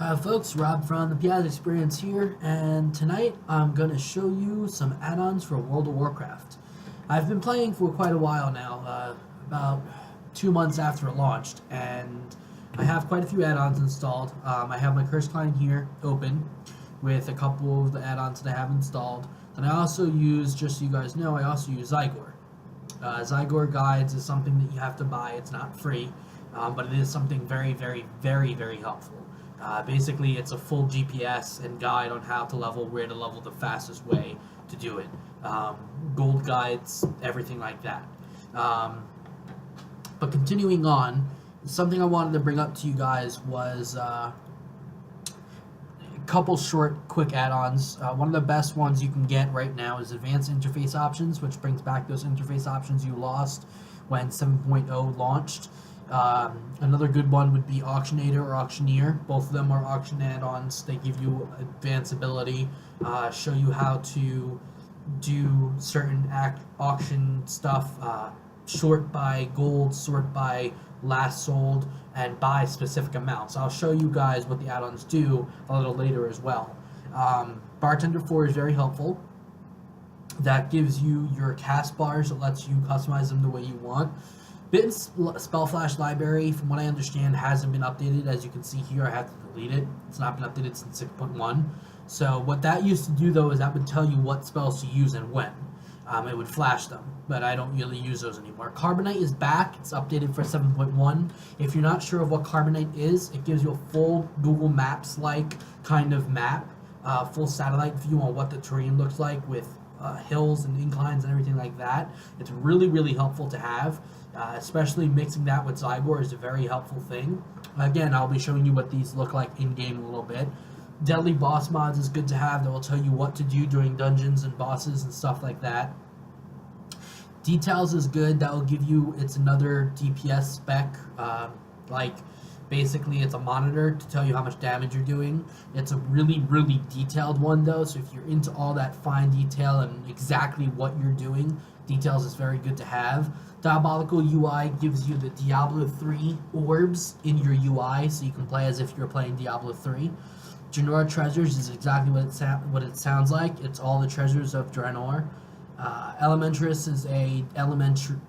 Hi folks, Rob from the Piazza Experience here, and tonight I'm going to show you some add-ons for World of Warcraft. I've been playing for quite a while now, about 2 months after it launched, and I have quite a few add-ons installed. I have my Curse Client here open with a couple of the add-ons that I have installed. And I also use, just so you guys know, I also use Zygor. Zygor Guides is something that you have to buy. It's not free, but it is something very, very, very, very helpful. Basically, it's a full GPS and guide on how to level, where to level the fastest way to do it. Gold guides, everything like that. But continuing on, something I wanted to bring up to you guys was a couple short, quick add-ons. One of the best ones you can get right now is Advanced Interface Options, which brings back those interface options you lost when 7.0 launched. Another good one would be Auctionator or Auctioneer. Both of them are auction add-ons. They give you advanced ability, show you how to do certain auction stuff, sort by gold, sort by last sold, and buy specific amounts. I'll show you guys what the add-ons do a little later as well. Bartender 4 is very helpful. That gives you your cast bars. It lets you customize them the way you want. Bit and Spell Flash Library, from what I understand, hasn't been updated. As you can see here, I have to delete it. It's not been updated since 6.1. So what that used to do, though, is that would tell you what spells to use and when. It would flash them, but I don't really use those anymore. Carbonite is back. It's updated for 7.1. If you're not sure of what Carbonite is, it gives you a full Google Maps-like kind of map, full satellite view on what the terrain looks like with hills and inclines and everything like that. It's really, really helpful to have. Especially mixing that with Zygor is a very helpful thing. Again, I'll be showing you what these look like in-game a little bit. Deadly Boss Mods is good to have. That will tell you what to do during dungeons and bosses and stuff like that. Details is good. That will give you, it's another DPS spec. Basically, it's a monitor to tell you how much damage you're doing. It's a really, really detailed one, though, so if you're into all that fine detail and exactly what you're doing, Details is very good to have. Diabolical UI gives you the Diablo 3 orbs in your UI, so you can play as if you're playing Diablo 3. Draenor Treasures is exactly what it sounds like. It's all the treasures of Draenor. Elementress is a elemental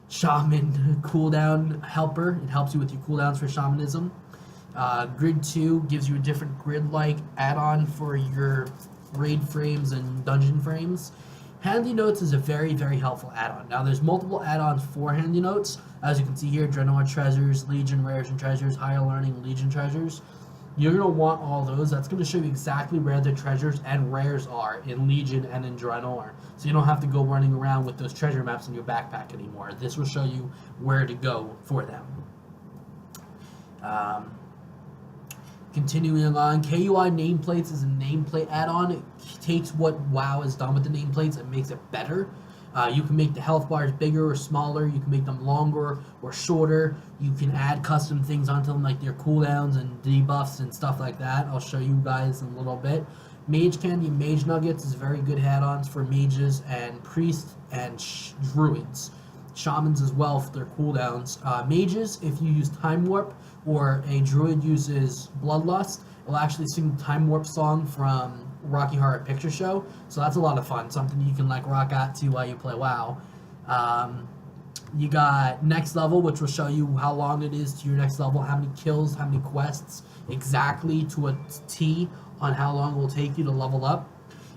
shaman cooldown helper. It helps you with your cooldowns for shamanism. Grid 2 gives you a different grid-like add-on for your raid frames and dungeon frames. Handy Notes is a very, very helpful add-on. Now, there's multiple add-ons for Handy Notes. As you can see here, Draenor Treasures, Legion Rares and Treasures, Higher Learning, Legion Treasures. You're going to want all those. That's going to show you exactly where the treasures and rares are in Legion and in Draenor. So you don't have to go running around with those treasure maps in your backpack anymore. This will show you where to go for them. Continuing on, KUI Nameplates is a nameplate add-on. It takes what WoW has done with the nameplates and makes it better. You can make the health bars bigger or smaller. You can make them longer or shorter. You can add custom things onto them, like their cooldowns and debuffs and stuff like that. I'll show you guys in a little bit. Mage Candy and Mage Nuggets is very good add-ons for mages and priests and druids. Shamans as well for their cooldowns. Mages, if you use Time Warp or a druid uses Bloodlust, it'll actually sing the Time Warp song from Rocky Horror Picture Show, so that's a lot of fun, something you can like rock out to while you play WoW. You got Next Level, which will show you how long it is to your next level, how many kills, how many quests, exactly to a T on how long it will take you to level up.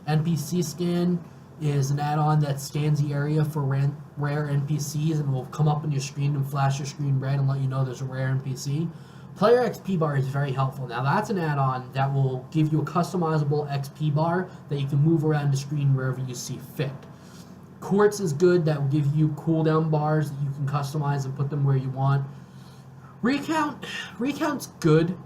NPC Scan is an add-on that scans the area for rare NPCs and will come up on your screen and flash your screen red and let you know there's a rare NPC. Player XP bar is very helpful. Now that's an add-on that will give you a customizable XP bar that you can move around the screen wherever you see fit. Quartz is good. That will give you cooldown bars that you can customize and put them where you want. Recount's good.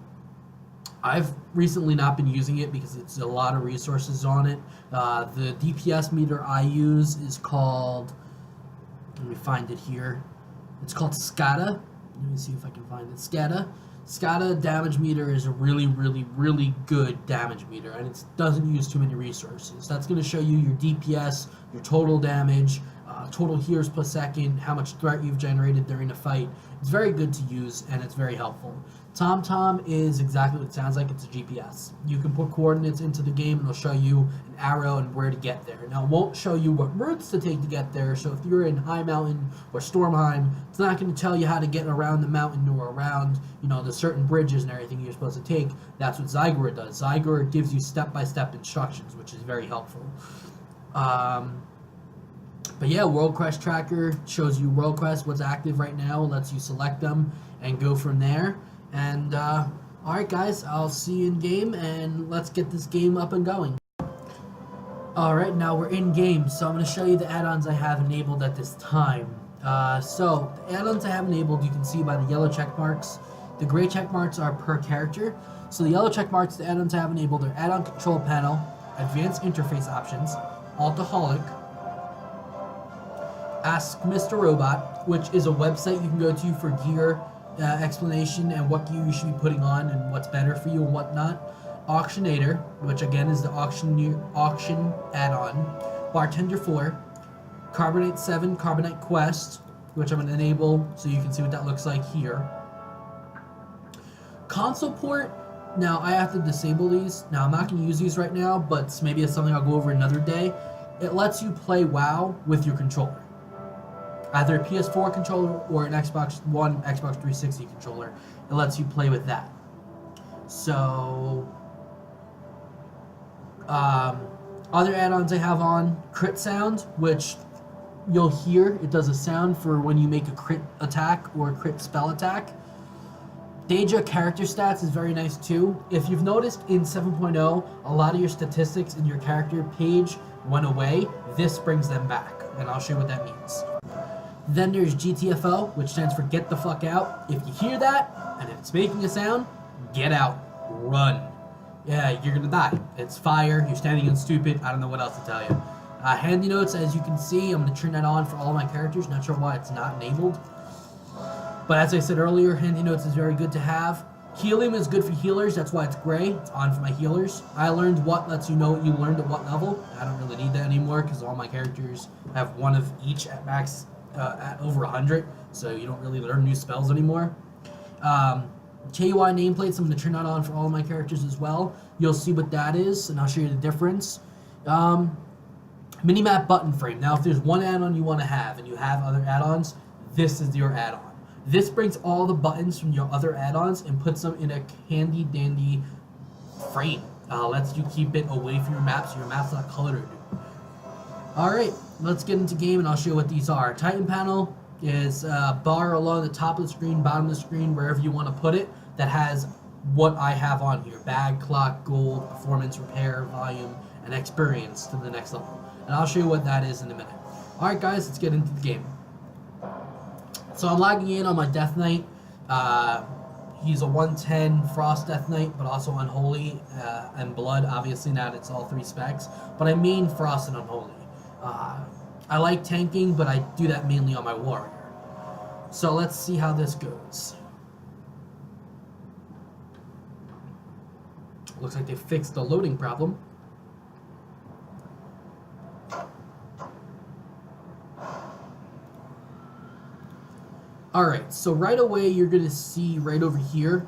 I've recently not been using it because it's a lot of resources on it. The DPS meter I use is called, let me find it here. It's called SCADA. Let me see if I can find it. SCADA damage meter is a really, really, really good damage meter, and it doesn't use too many resources. That's going to show you your DPS, your total damage, total heals per second, how much threat you've generated during a fight. It's very good to use, and it's very helpful. TomTom is exactly what it sounds like. It's a GPS. You can put coordinates into the game, and it'll show you an arrow and where to get there. Now, it won't show you what routes to take to get there, so if you're in High Mountain or Stormheim, it's not going to tell you how to get around the mountain or around, the certain bridges and everything you're supposed to take. That's what Zygor does. Zygor gives you step-by-step instructions, which is very helpful. But yeah, World Quest Tracker shows you World Quest, what's active right now, lets you select them and go from there. And alright guys, I'll see you in game, and let's get this game up and going. Alright, now we're in game, so I'm going to show you the add-ons I have enabled at this time. So, the add-ons I have enabled, you can see by the yellow check marks. The gray check marks are per character. So the yellow check marks, the add-ons I have enabled are Add-on Control Panel, Advanced Interface Options, Altaholic, Ask Mr. Robot, which is a website you can go to for gear explanation and what gear you should be putting on and what's better for you and whatnot. Auctionator, which again is the auction add-on. Bartender 4, Carbonite 7, Carbonite Quest, which I'm going to enable so you can see what that looks like here. Console port, now I have to disable these. Now I'm not going to use these right now, but maybe it's something I'll go over another day. It lets you play WoW with your controller. Either a PS4 controller or an Xbox One, Xbox 360 controller. It lets you play with that. So, other add-ons I have on, Crit Sound, which you'll hear. It does a sound for when you make a crit attack or a crit spell attack. Deja character stats is very nice too. If you've noticed in 7.0, a lot of your statistics in your character page went away. This brings them back, and I'll show you what that means. Then there's GTFO, which stands for Get the Fuck Out. If you hear that, and if it's making a sound, get out. Run. Yeah, you're gonna die. It's fire, you're standing in stupid, I don't know what else to tell you. Handy notes, as you can see, I'm gonna turn that on for all my characters. Not sure why it's not enabled. But as I said earlier, handy notes is very good to have. Healing is good for healers, that's why it's gray. It's on for my healers. I learned what lets you know what you learned at what level. I don't really need that anymore because all my characters have one of each at max at over 100, so you don't really learn new spells anymore. KUI nameplates, I'm going to turn that on for all of my characters as well. You'll see what that is, and I'll show you the difference. Minimap button frame. Now, if there's one add-on you want to have, and you have other add-ons, this is your add-on. This brings all the buttons from your other add-ons and puts them in a handy-dandy frame. Lets you keep it away from your map so your map's not colored. Alright, let's get into game and I'll show you what these are. Titan panel is a bar along the top of the screen, bottom of the screen, wherever you want to put it, that has what I have on here. Bag, clock, gold, performance, repair, volume, and experience to the next level. And I'll show you what that is in a minute. Alright guys, let's get into the game. So I'm logging in on my Death Knight. He's a 110 Frost Death Knight, but also Unholy and Blood. Obviously, now it's all 3 specs. But I main Frost and Unholy. I like tanking, but I do that mainly on my Warrior. So let's see how this goes. Looks like they fixed the loading problem. Alright, so right away you're going to see right over here,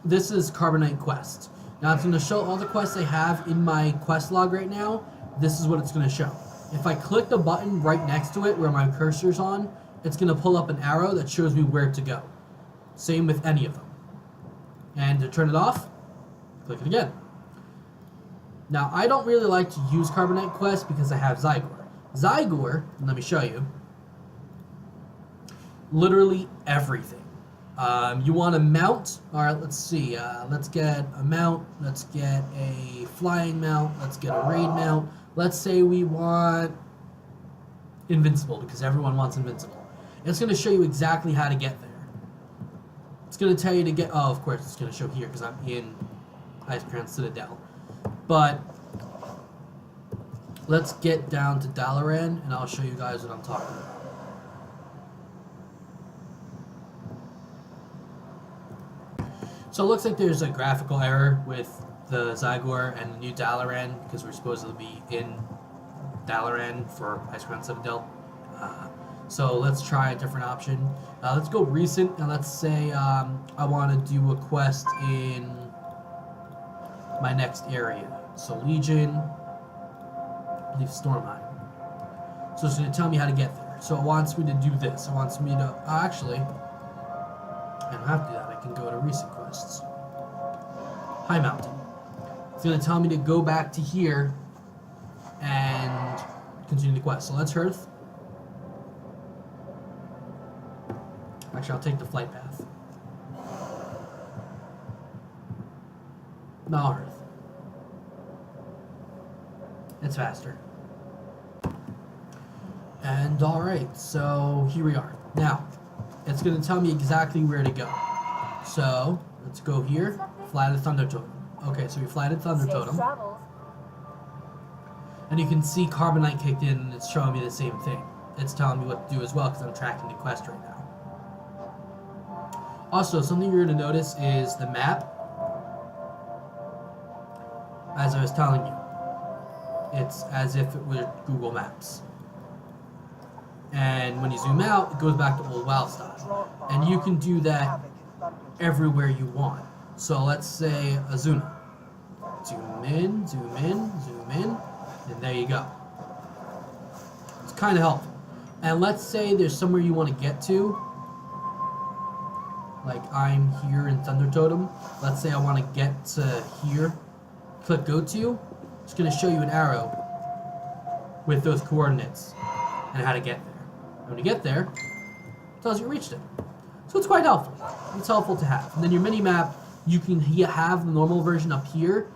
this is Carbonite Quest. Now it's going to show all the quests I have in my quest log right now. This is what it's going to show. If I click the button right next to it where my cursor's on, it's going to pull up an arrow that shows me where to go. Same with any of them. And to turn it off, click it again. Now I don't really like to use Carbonite Quest because I have Zygor. Zygor, let me show you, literally everything. You want to mount. Alright, let's see. Let's get a mount. Let's get a flying mount. Let's get a raid mount. Let's say we want Invincible, because everyone wants Invincible. It's going to show you exactly how to get there. It's going to tell you to get... Oh, of course, it's going to show here, because I'm in Icecrown Citadel. But let's get down to Dalaran, and I'll show you guys what I'm talking about. So it looks like there's a graphical error with the Zygor and the new Dalaran, because we're supposed to be in Dalaran for Icecrown Citadel. So let's try a different option. Let's go recent, and let's say I want to do a quest in my next area. So Legion, I believe Stormheim. So it's going to tell me how to get there. So it wants me to do this. It wants me to... actually, I don't have to do that. I can go to recent quests. High Mountain. It's going to tell me to go back to here and continue the quest. So let's Hearth. Actually, I'll take the flight path. No, Hearth. It's faster. And alright, so here we are. Now, it's going to tell me exactly where to go. So, let's go here. Fly to Thunder Totem. Okay, so we fly to Thunder Totem. And you can see Carbonite kicked in and it's showing me the same thing. It's telling me what to do as well because I'm tracking the quest right now. Also, something you're going to notice is the map. As I was telling you, it's as if it were Google Maps. And when you zoom out, it goes back to old WoW style. And you can do that everywhere you want. So let's say Azuna. Zoom in, zoom in, zoom in, and there you go. It's kind of helpful. And let's say there's somewhere you want to get to. Like I'm here in Thunder Totem. Let's say I want to get to here. Click go to. It's going to show you an arrow with those coordinates and how to get there. And when you get there, it tells you reached it. So it's quite helpful. It's helpful to have. And then your mini map, you can have the normal version up here,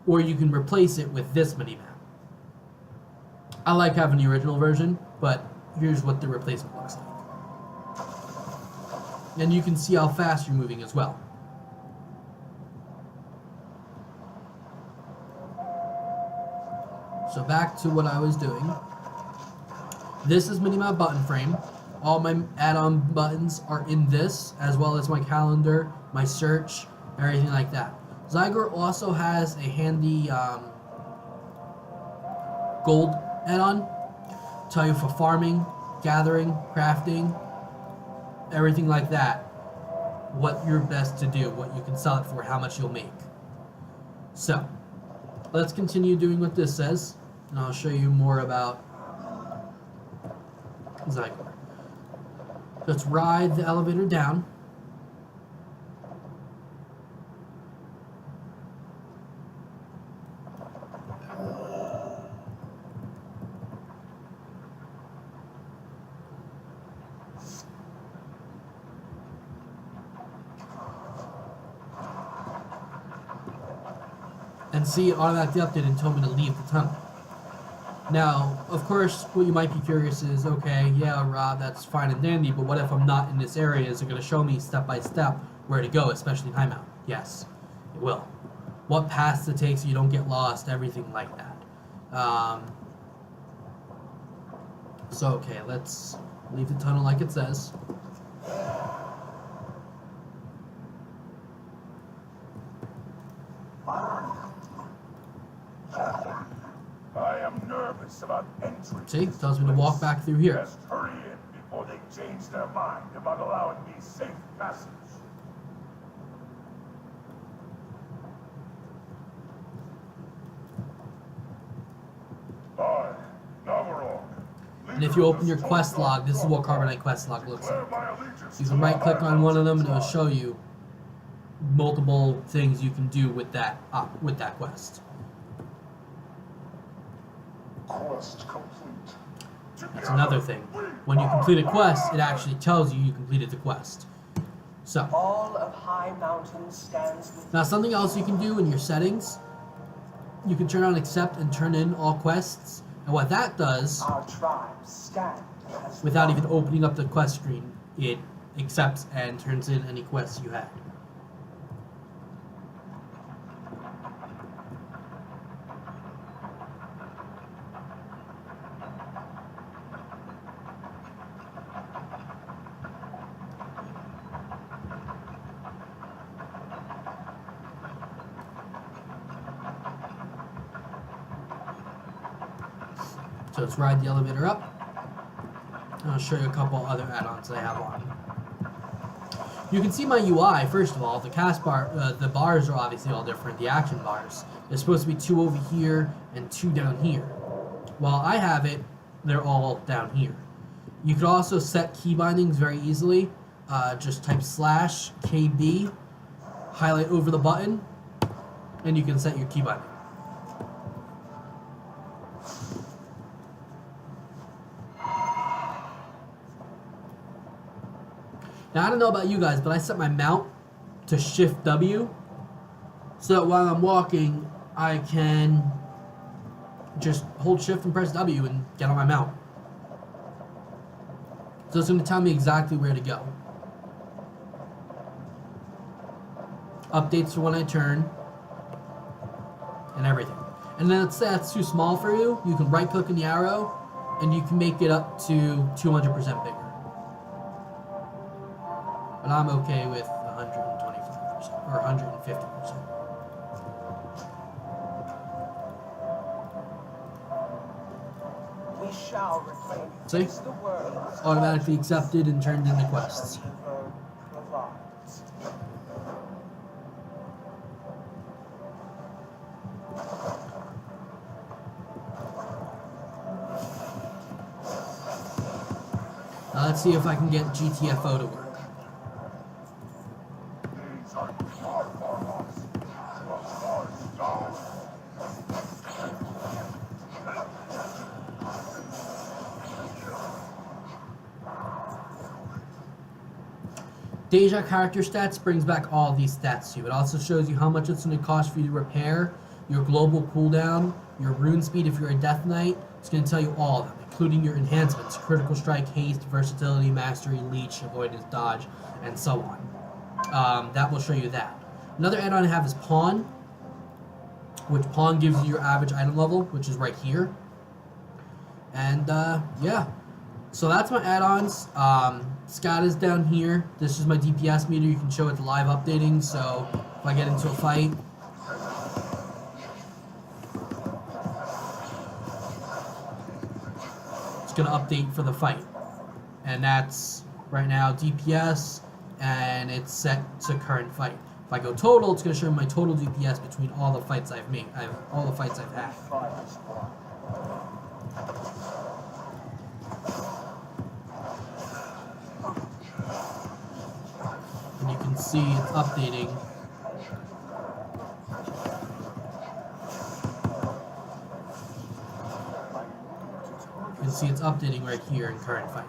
or you can replace it with this mini map. I like having the original version, but here's what the replacement looks like. And you can see how fast you're moving as well. So back to what I was doing. This is Minimap button frame. All my add-on buttons are in this, as well as my calendar, my search, everything like that. Zyger also has a handy gold add-on. Tell you for farming, gathering, crafting, everything like that, what you're best to do, what you can sell it for, how much you'll make. So, let's continue doing what this says, and I'll show you more about Zyger. Let's ride the elevator down. And see, it automatically updated and told me to leave the tunnel. Now, of course, what you might be curious is, okay, yeah, Rob, that's fine and dandy, but what if I'm not in this area? Is it going to show me step by step where to go, especially in High Mountain? Yes, it will. What paths to take so you don't get lost, everything like that. So, okay, let's leave the tunnel like it says. I am nervous about entry. See, it tells me to walk back through here. Just hurry in before they change their mind about allowing me safe passage. And if you open your quest log, this is what Carbonite quest log looks like. You can right click on one of them and it will show you multiple things you can do with that quest. Quest complete. That's another thing. When you complete a quest, it actually tells you completed the quest. So, all of High Mountain stands with now something else you can do in your settings, you can turn on accept and turn in all quests. And what that does, our tribe stand as without one. even opening up the quest screen, it accepts and turns in any quests you had. So let's ride the elevator up. I'll show you a couple other add-ons I have on. You can see my UI, first of all. The cast bar, the bars are obviously all different. The action bars. There's supposed to be 2 over here and 2 down here. While I have it, they're all down here. You could also set key bindings very easily. Just type /KB, highlight over the button, and you can set your key binding. Now, I don't know about you guys, but I set my mount to Shift W so that while I'm walking, I can just hold Shift and press W and get on my mount. So it's going to tell me exactly where to go. Updates for when I turn, and everything. And then let's say that's too small for you, you can right click on the arrow, and you can make it up to 200% bigger. But I'm okay with 125% or 150%. We shall reclaim See? the world Automatically accepted and turned into quests. provides. Now let's see if I can get GTFO to work. These are far from us. The far stone. Deja character stats brings back all these stats to you. It also shows you how much it's going to cost for you to repair, your global cooldown, your rune speed if you're a Death Knight. It's going to tell you all of them, including your enhancements, critical strike, haste, versatility, mastery, leech, avoidance, dodge, and so on. That will show you that. Another add-on I have is Pawn, which Pawn gives you your average item level, which is right here. And yeah, so that's my add-ons. Scat is down here. This is my DPS meter. You can show it live updating, so if I get into a fight, it's going to update for the fight. And that's right now DPS, and it's set to current fight. If I go total, it's going to show me my total DPS between all the fights I've made. All the fights I've had. And you can see it's updating. You can see it's updating right here in current fight.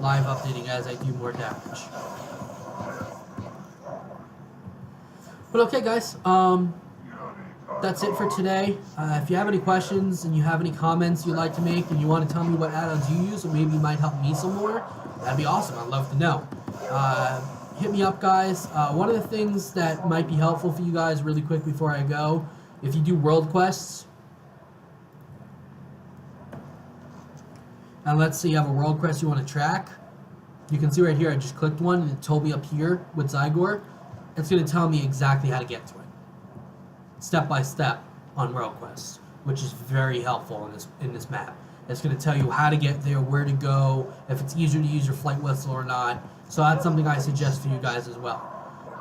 Live updating as I do more damage. But okay, guys, that's it for today. If you have any questions and you have any comments you'd like to make and you want to tell me what add-ons you use or maybe you might help me some more, that'd be awesome. I'd love to know. Hit me up, guys. One of the things that might be helpful for you guys really quick before I go, if you do world quests, and let's say you have a world quest you want to track, you can see right here I just clicked one and it told me up here with Zygor. It's going to tell me exactly how to get to it, step by step on world quests, which is very helpful in this map. It's going to tell you how to get there, where to go, if it's easier to use your flight whistle or not. So that's something I suggest for you guys as well.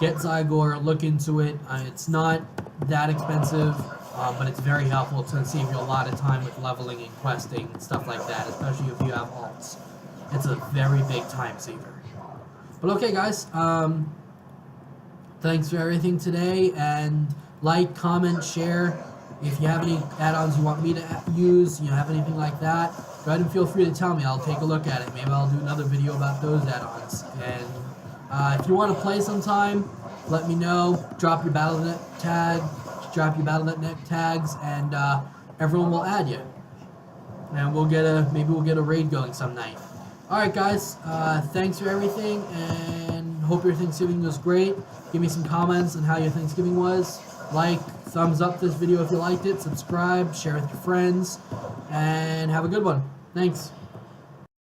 Get Zygor, look into it. It's not that expensive, but it's very helpful. It's going to save you a lot of time with leveling and questing and stuff like that, especially if you have alts. It's a very big time saver. But okay, guys, thanks for everything today, and like, comment, share. If you have any add-ons you want me to use, you have anything like that, go ahead and feel free to tell me. I'll take a look at it. Maybe I'll do another video about those add-ons. And if you want to play sometime, let me know. Drop your Battle.net tag, drop your Battle.net tags, and everyone will add you. And maybe we'll get a raid going some night. Alright, guys, thanks for everything, and hope your Thanksgiving was great. Give me some comments on how your Thanksgiving was. Like, thumbs up this video if you liked it, subscribe, share with your friends, and have a good one. Thanks.